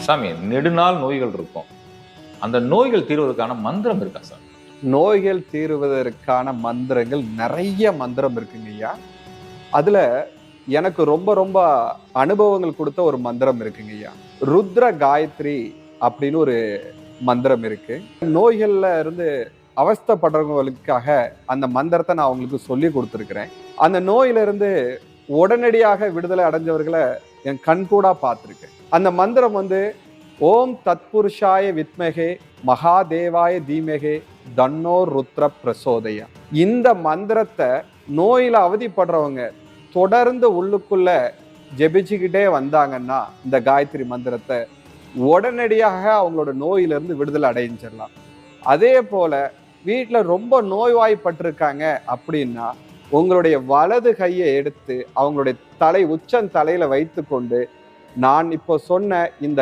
சாமி, நெடுநாள் நோய்கள் இருக்கும். அந்த நோய்கள் தீர்வதற்கான மந்திரம் இருக்கா சார்? நோய்கள் தீருவதற்கான மந்திரங்கள் நிறைய மந்திரம் இருக்குங்க ஐயா. அதுல எனக்கு ரொம்ப ரொம்ப அனுபவங்கள் கொடுத்த ஒரு மந்திரம் இருக்குங்க ஐயா. ருத்ர காயத்ரி அப்படின்னு ஒரு மந்திரம் இருக்கு. நோய்கள்ல இருந்து அவஸ்தைப்படுறவங்களுக்காக அந்த மந்திரத்தை நான் அவங்களுக்கு சொல்லி கொடுத்துருக்கிறேன். அந்த நோயில இருந்து உடனடியாக விடுதலை அடைஞ்சவர்களை என் கண்கூடா பார்த்துருக்கேன். அந்த மந்திரம் ஓம் தத்புருஷாய வித்மகே மகாதேவாய தீமகே தன்னோ ருத்ர பிரசோதயா. இந்த மந்திரத்தை நோயில அவதிப்படுறவங்க தொடர்ந்து உள்ளுக்குள்ள ஜெபிச்சுக்கிட்டே வந்தாங்கன்னா இந்த காயத்ரி மந்திரத்தை உடனடியாக அவங்களோட நோயிலிருந்து விடுதலை அடைஞ்சிடலாம். அதே போல வீட்டுல ரொம்ப நோய்வாய்ப்பட்டிருக்காங்க அப்படின்னா உங்களுடைய வலது கையை எடுத்து அவங்களுடைய உச்சந்தலையில வைத்து கொண்டு நான் இப்போ சொன்ன இந்த